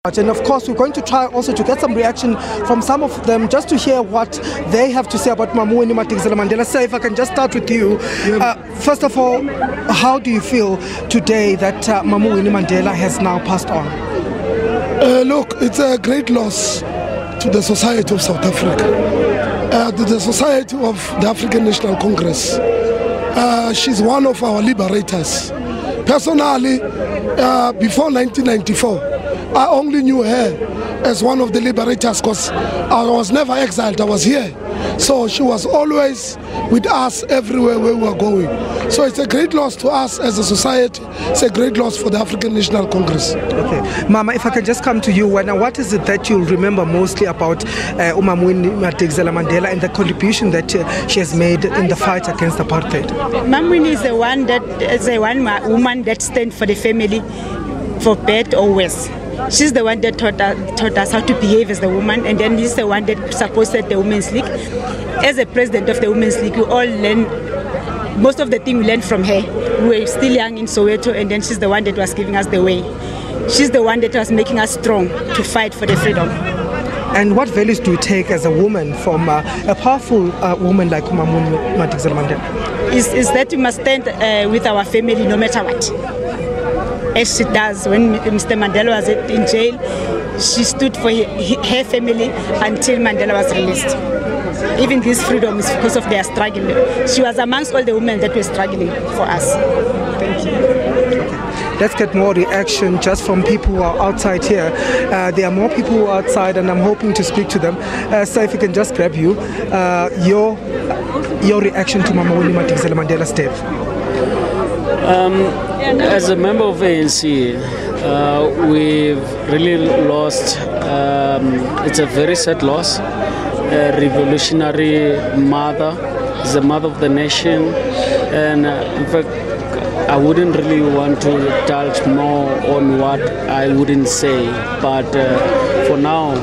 And of course, we're going to try also to get some reaction from some of them just to hear what they have to say about Winnie Madikizela-Mandela. Sir, if I can just start with you. First of all, how do you feel today that Winnie Mandela has now passed on? Look, it's a great loss to the society of South Africa, to the society of the African National Congress. She's one of our liberators. Personally, before 1994, I only knew her as one of the liberators because I was never exiled, I was here. So she was always with us everywhere where we were going. So it's a great loss to us as a society. It's a great loss for the African National Congress. Okay. Mama, if I can just come to you, what is it that you'll remember mostly about Winnie Madikizela-Mandela and the contribution that she has made in the fight against apartheid? Winnie is the one woman that stands for the family, for bad or worse. She's the one that taught us how to behave as the woman, and then she's the one that supported the Women's League. As a president of the Women's League, we all learn, most of the things we learned from her. We were still young in Soweto, and then she's the one that was giving us the way. She's the one that was making us strong to fight for the freedom. And what values do you take as a woman from a powerful woman like Winnie Madikizela-Mandela? Is that we must stand with our family no matter what. As she does. When Mr. Mandela was in jail, she stood for her family until Mandela was released. Even this freedom is because of their struggle. She was amongst all the women that were struggling for us. Thank you. Let's get more reaction just from people who are outside here. There are more people who are outside, and I'm hoping to speak to them. So if you can just grab your reaction to Winnie Madikizela-Mandela's death. As a member of ANC, we've really lost, it's a very sad loss, a revolutionary mother, is the mother of the nation, and in fact, I wouldn't really want to indulge more on what I wouldn't say, but for now,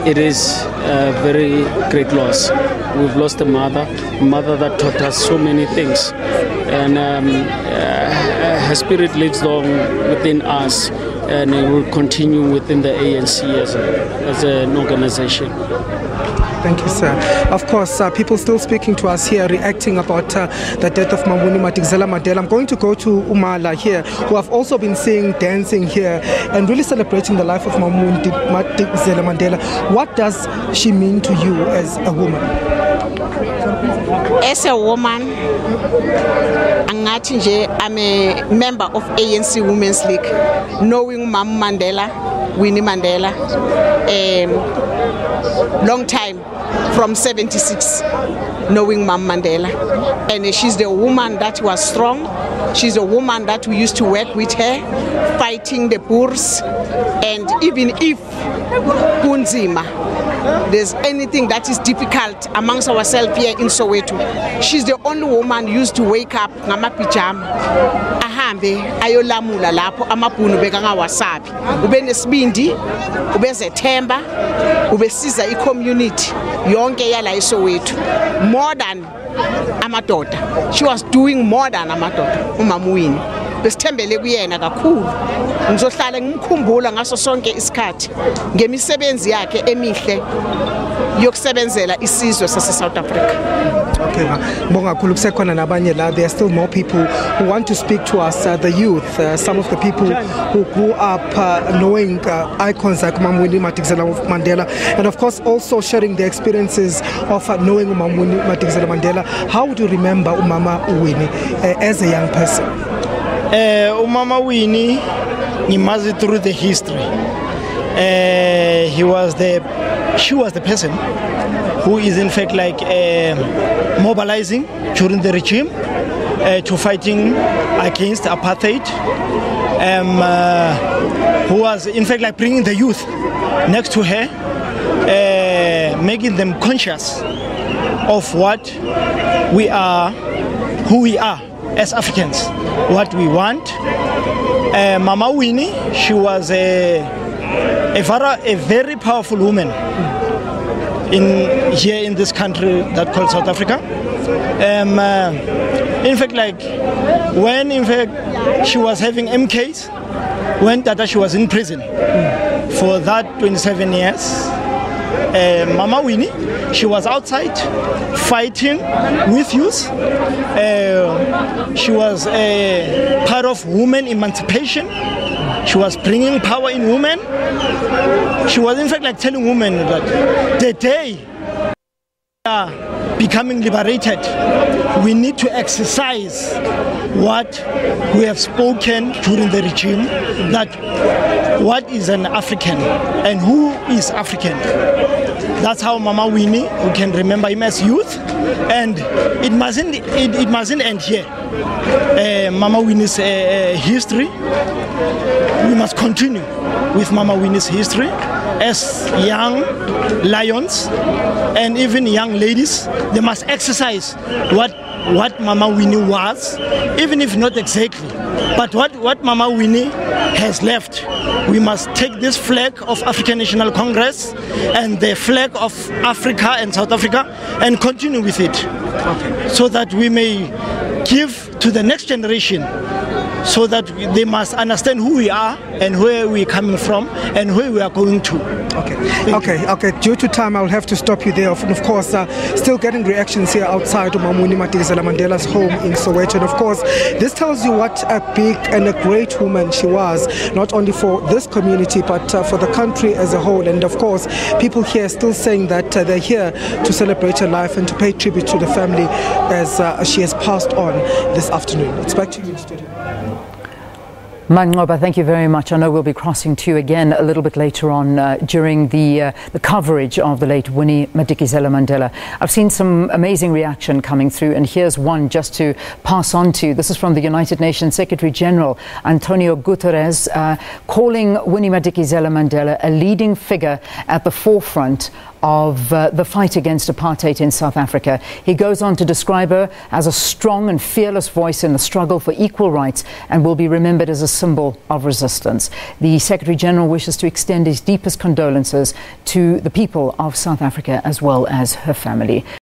it is a very great loss. We've lost a mother that taught us so many things, and her spirit lives on within us, and it will continue within the ANC as an organization. Thank you, sir. Of course, people still speaking to us here, reacting about the death of Winnie Madikizela-Mandela. I'm going to go to Umala here, who have also been seeing dancing here and really celebrating the life of Winnie Madikizela-Mandela. What does she mean to you as a woman? As a woman, I'm a member of ANC Women's League, knowing Winnie Mandela, long time, from 76, knowing Mandela. And she's the woman that was strong. She's a woman that we used to work with her, fighting the Boers. And even if kunzima, there's anything that is difficult amongst ourselves here in Soweto, she's the only woman used to wake up ngamapijama ahambe ayolamula lapho amabhunu bekangawasabi ube nesibindi ube zethemba ube siza i-community yonke yala eSoweto more than amadoda. She was doing more than amadoda. Umama Winnie besithembele kuyena kakhulu, ngizohlala ngimkhumbula ngaso sonke isikhathi ngemisebenzi yakhe emihle yokusebenzela isizwe sase South Africa. Okay, bonga kakhulu kusekhona nabanye la. There are still more people who want to speak to us, the youth, some of the people who grew up knowing icons like Winnie Madikizela-Mandela, and of course also sharing their experiences of knowing Winnie Madikizela-Mandela. How would you remember Umama Winnie as a young person? Umama Winnie, he must through the history. She was the person who is in fact like mobilizing during the regime to fighting against apartheid. Who was in fact like bringing the youth next to her, making them conscious of what we are, who we are as Africans, what we want. Mama Winnie, she was a very powerful woman here in this country that called South Africa. In fact, like when in fact she was having MKs, when Tata she was in prison, for that 27 years. Mama Winnie, she was outside fighting with youth. She was part of women emancipation. She was bringing power in women. She was in fact like telling women that the day we are becoming liberated, we need to exercise what we have spoken during the regime, that what is an African and who is African. That's how Mama Winnie, we can remember him as youth, and it mustn't end here. Mama Winnie's history, we must continue with Mama Winnie's history as young lions and even young ladies. They must exercise what Mama Winnie was, even if not exactly, but what Mama Winnie has left. We must take this flag of African National Congress and the flag of Africa and South Africa and continue with it, so that we may give to the next generation, so that they must understand who we are and where we're coming from and where we are going to. Okay. Due to time, I'll have to stop you there. Of course, still getting reactions here outside of Winnie Madikizela-Mandela's home in Soweto. And of course, this tells you what a big and a great woman she was, not only for this community, but for the country as a whole. And of course, people here still saying that they're here to celebrate her life and to pay tribute to the family as she has passed on this afternoon. It's back to you in studio. Mangoba, thank you very much. I know we'll be crossing to you again a little bit later on during the coverage of the late Winnie Madikizela-Mandela. I've seen some amazing reaction coming through, and here's one just to pass on to. This is from the United Nations Secretary General Antonio Guterres, calling Winnie Madikizela-Mandela a leading figure at the forefront of the fight against apartheid in South Africa. He goes on to describe her as a strong and fearless voice in the struggle for equal rights and will be remembered as a symbol of resistance. The Secretary General wishes to extend his deepest condolences to the people of South Africa as well as her family.